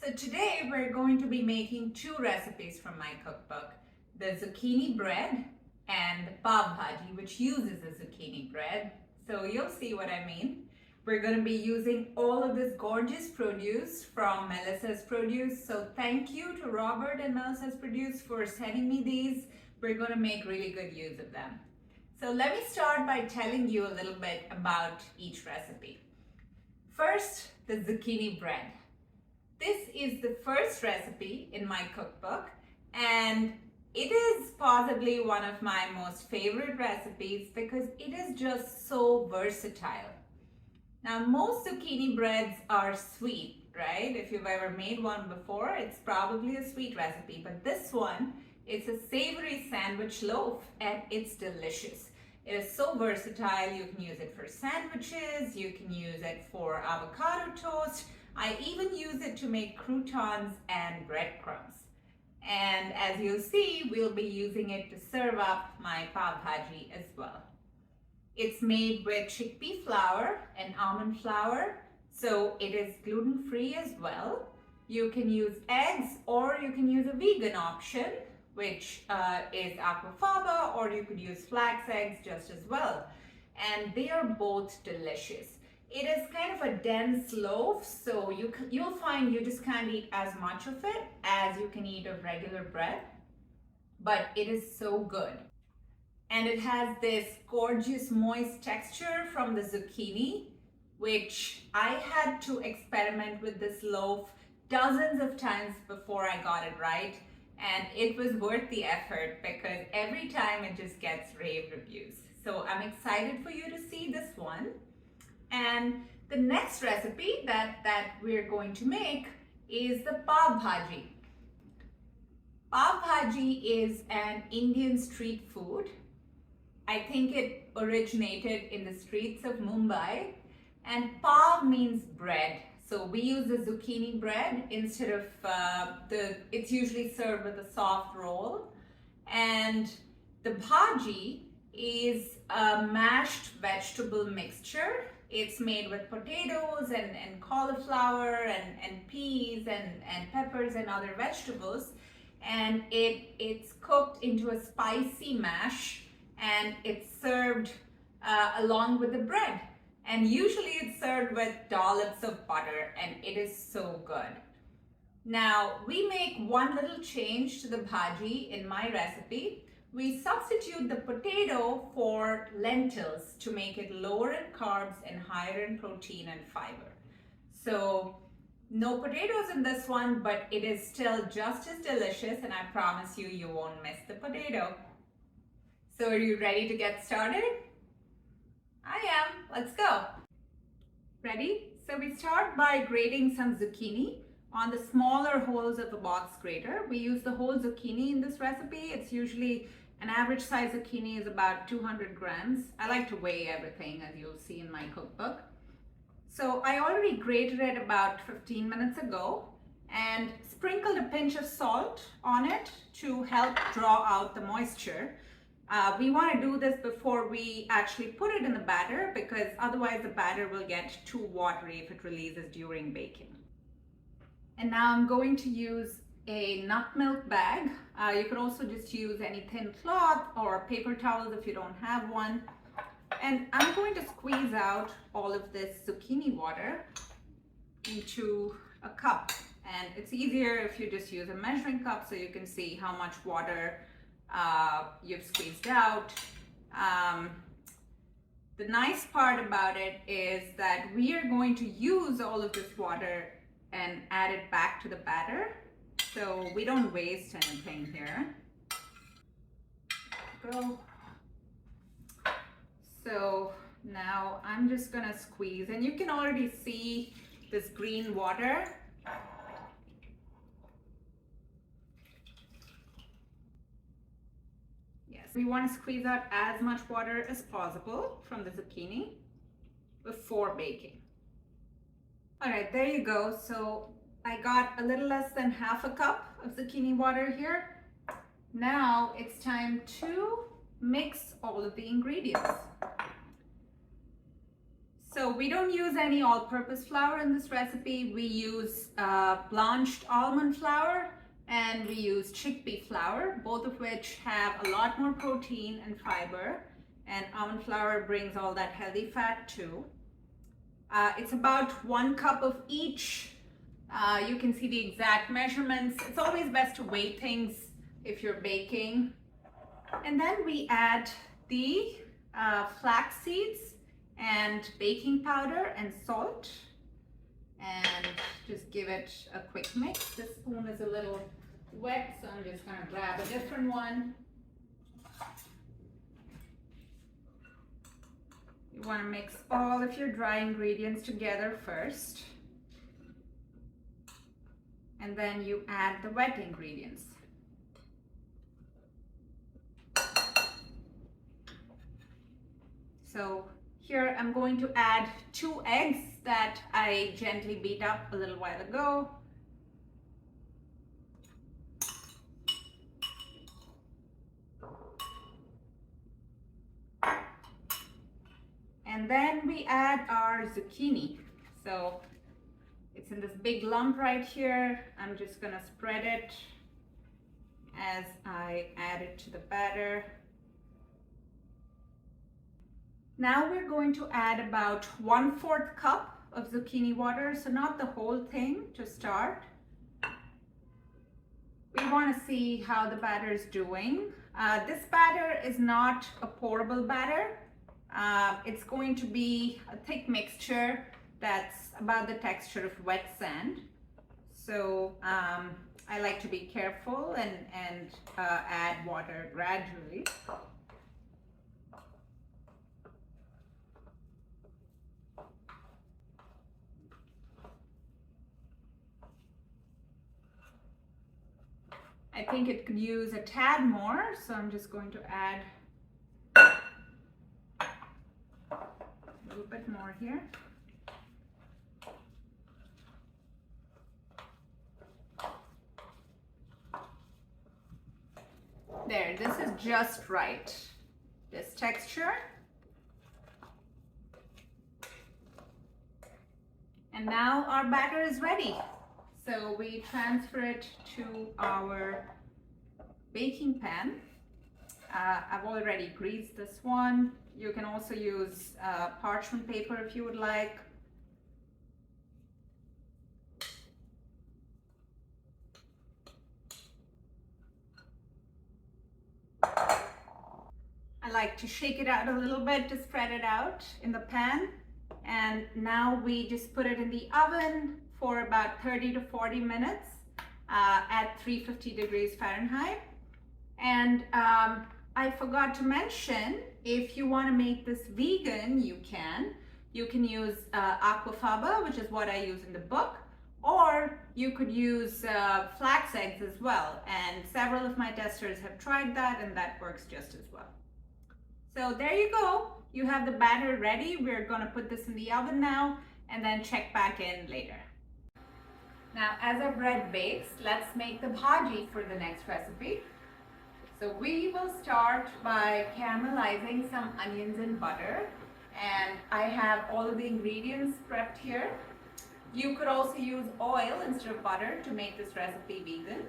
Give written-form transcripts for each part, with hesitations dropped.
So today we're going to be making two recipes from my cookbook, the zucchini bread and the pav bhaji, which uses the zucchini bread. So you'll see what I mean. We're going to be using all of this gorgeous produce from Melissa's Produce. So thank you to Robert and Melissa's Produce for sending me these. We're going to make really good use of them. So let me start by telling you a little bit about each recipe. First, the zucchini bread. This is the first recipe in my cookbook, and it is possibly one of my most favorite recipes because it is just so versatile. Now, most zucchini breads are sweet, right? If you've ever made one before, it's probably a sweet recipe, but this one, it's a savory sandwich loaf and it's delicious. It is so versatile. You can use it for sandwiches, you can use it for avocado toast. I even use it to make croutons and breadcrumbs. And as you'll see, we'll be using it to serve up my pav bhaji as well. It's made with chickpea flour and almond flour, so it is gluten-free as well. You can use eggs or you can use a vegan option, which is aquafaba, or you could use flax eggs just as well. And they are both delicious. It is kind of a dense loaf, so you'll find you just can't eat as much of it as you can eat of regular bread, but it is so good. And it has this gorgeous moist texture from the zucchini, which I had to experiment with this loaf dozens of times before I got it right. And it was worth the effort because every time it just gets rave reviews. So I'm excited for you to see this one. And the next recipe that we're going to make is the pav bhaji. Pav bhaji is an Indian street food. I think it originated in the streets of Mumbai, and pav means bread. So we use the zucchini bread instead of it's usually served with a soft roll. And the bhaji is a mashed vegetable mixture. It's made with potatoes and cauliflower and peas and peppers and other vegetables. And it's cooked into a spicy mash, and it's served along with the bread. And usually it's served with dollops of butter, and it is so good. Now, we make one little change to the bhaji in my recipe. We substitute the potato for lentils to make it lower in carbs and higher in protein and fiber. So no potatoes in this one, but it is still just as delicious, and I promise you, you won't miss the potato. So are you ready to get started? I am. Let's go. Ready? So we start by grating some zucchini on the smaller holes of the box grater. We use the whole zucchini in this recipe. It's usually an average size zucchini is about 200 grams. I like to weigh everything, as you'll see in my cookbook. So I already grated it about 15 minutes ago and sprinkled a pinch of salt on it to help draw out the moisture. We want to do this before we actually put it in the batter, because otherwise the batter will get too watery if it releases during baking. And now I'm going to use a nut milk bag. You could also just use any thin cloth or paper towels if you don't have one. And I'm going to squeeze out all of this zucchini water into a cup. And it's easier if you just use a measuring cup so you can see how much water you've squeezed out. The nice part about it is that we are going to use all of this water and add it back to the batter, so we don't waste anything here. Go. So now I'm just gonna squeeze, and you can already see this green water. We want to squeeze out as much water as possible from the zucchini before baking. All right, there you go. So I got a little less than half a cup of zucchini water here. Now it's time to mix all of the ingredients. So we don't use any all-purpose flour in this recipe. We use blanched almond flour and we use chickpea flour, both of which have a lot more protein and fiber. And almond flour brings all that healthy fat too. It's about 1 cup of each. You can see the exact measurements. It's always best to weigh things if you're baking. And then we add the flax seeds and baking powder and salt, and just give it a quick mix. This spoon is a little wet, so I'm just gonna grab a different one. You wanna mix all of your dry ingredients together first, and then you add the wet ingredients. So here I'm going to add 2 eggs that I gently beat up a little while ago. And then we add our zucchini. So it's in this big lump right here. I'm just gonna spread it as I add it to the batter. Now we're going to add about 1/4 cup of zucchini water, so not the whole thing to start. We want to see how the batter is doing. This batter is not a pourable batter. It's going to be a thick mixture that's about the texture of wet sand. So I like to be careful and add water gradually. I think it could use a tad more, so I'm just going to add a little bit more here. There, this is just right, this texture. And now our batter is ready. So we transfer it to our baking pan. I've already greased this one. You can also use parchment paper if you would like. I like to shake it out a little bit to spread it out in the pan. And now we just put it in the oven for about 30 to 40 minutes at 350 degrees Fahrenheit. And I forgot to mention, if you want to make this vegan, you can. You can use aquafaba, which is what I use in the book, or you could use flax eggs as well. And several of my testers have tried that, and that works just as well. So there you go. You have the batter ready. We're going to put this in the oven now and then check back in later. Now, as our bread bakes, let's make the bhaji for the next recipe. So we will start by caramelizing some onions in butter, and I have all of the ingredients prepped here. You could also use oil instead of butter to make this recipe vegan.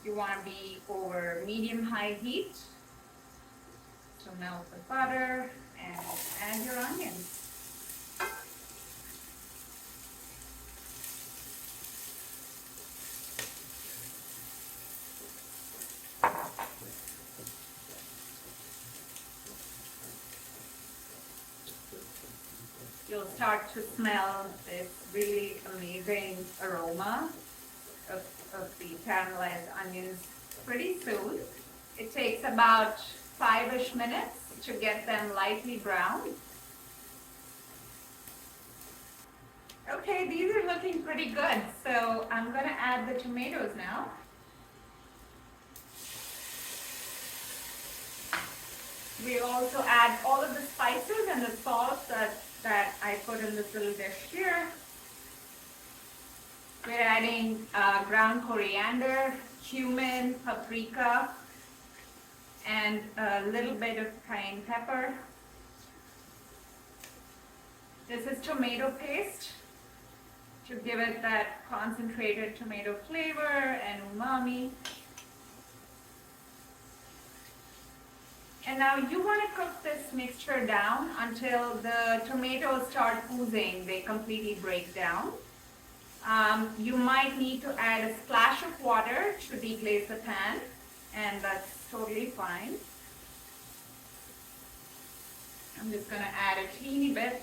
You want to be over medium-high heat. So melt the butter and add your onions. You'll start to smell this really amazing aroma of the caramelized onions pretty soon. It takes about 5-ish minutes to get them lightly brown. Okay, these are looking pretty good, so I'm going to add the tomatoes now. We'll also add all of the spices and the salt that I put in this little dish here. We're adding ground coriander, cumin, paprika, and a little bit of cayenne pepper. This is tomato paste to give it that concentrated tomato flavor and umami. And now you want to cook this mixture down until the tomatoes start oozing, they completely break down. You might need to add a splash of water to deglaze the pan, and that's totally fine. I'm just going to add a teeny bit.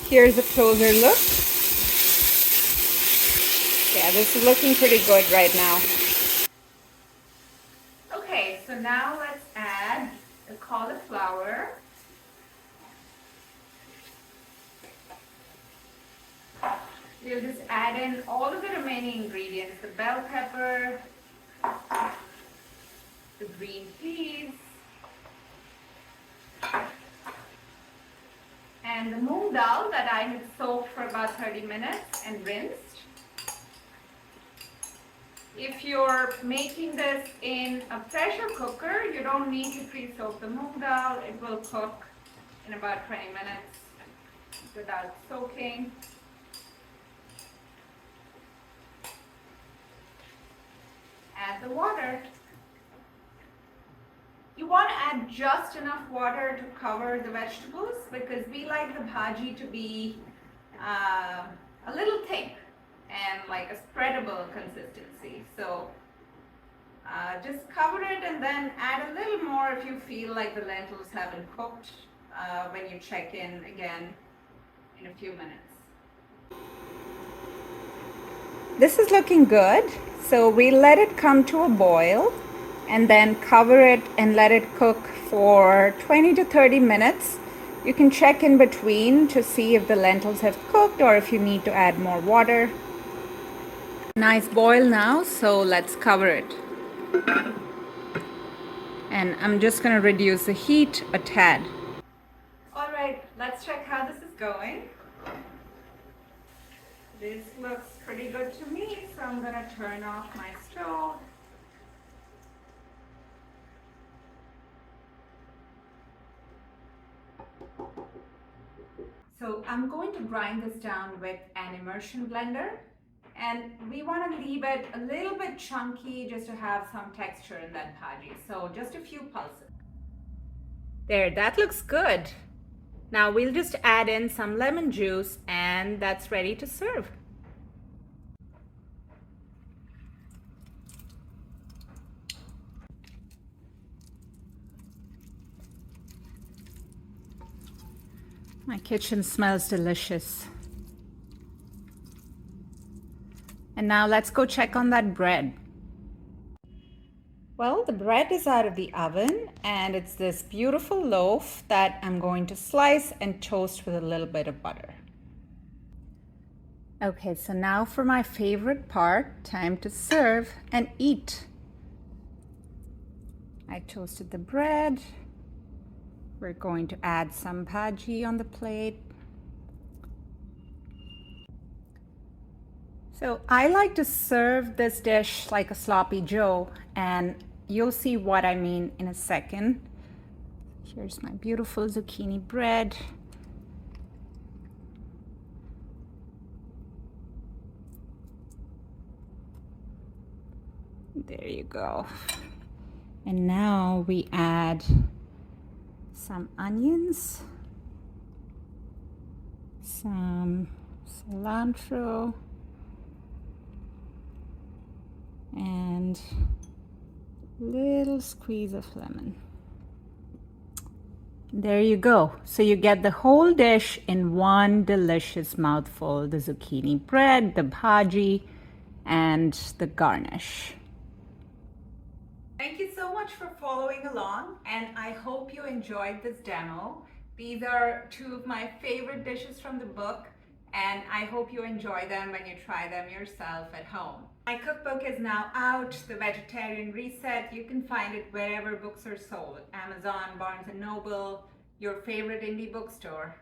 Here's a closer look. Yeah, this is looking pretty good right now. Okay, so now let's add the cauliflower. We'll just add in all of the remaining ingredients, the bell pepper, the green peas, and the moong dal that I had soaked for about 30 minutes and rinsed. If you're making this in a pressure cooker, you don't need to pre-soak the moong dal. It will cook in about 20 minutes without soaking. Add the water. You want to add just enough water to cover the vegetables because we like the bhaji to be a little thick and like a spreadable consistency. So just cover it and then add a little more if you feel like the lentils haven't cooked when you check in again in a few minutes. This is looking good. So we let it come to a boil and then cover it and let it cook for 20 to 30 minutes. You can check in between to see if the lentils have cooked or if you need to add more water. Nice boil now, so let's cover it. And I'm just going to reduce the heat a tad. All right, let's check how this is going. This looks pretty good to me, so I'm going to turn off my stove. So I'm going to grind this down with an immersion blender, and we want to leave it a little bit chunky just to have some texture in that bhaji. So just a few pulses. There, that looks good. Now we'll just add in some lemon juice and that's ready to serve. My kitchen smells delicious. And now let's go check on that bread. Well, the bread is out of the oven and it's this beautiful loaf that I'm going to slice and toast with a little bit of butter. Okay, so now for my favorite part, time to serve and eat. I toasted the bread. We're going to add some bhaji on the plate. So I like to serve this dish like a sloppy joe, and you'll see what I mean in a second. Here's my beautiful zucchini bread. There you go. And now we add some onions, some cilantro, and a little squeeze of lemon. There you go. So you get the whole dish in one delicious mouthful: the zucchini bread, the bhaji, and the garnish. Thank you so much for following along, and I hope you enjoyed this demo. These are two of my favorite dishes from the book, and I hope you enjoy them when you try them yourself at home. My cookbook is now out, The Vegetarian Reset. You can find it wherever books are sold: Amazon, Barnes & Noble. your favorite indie bookstore.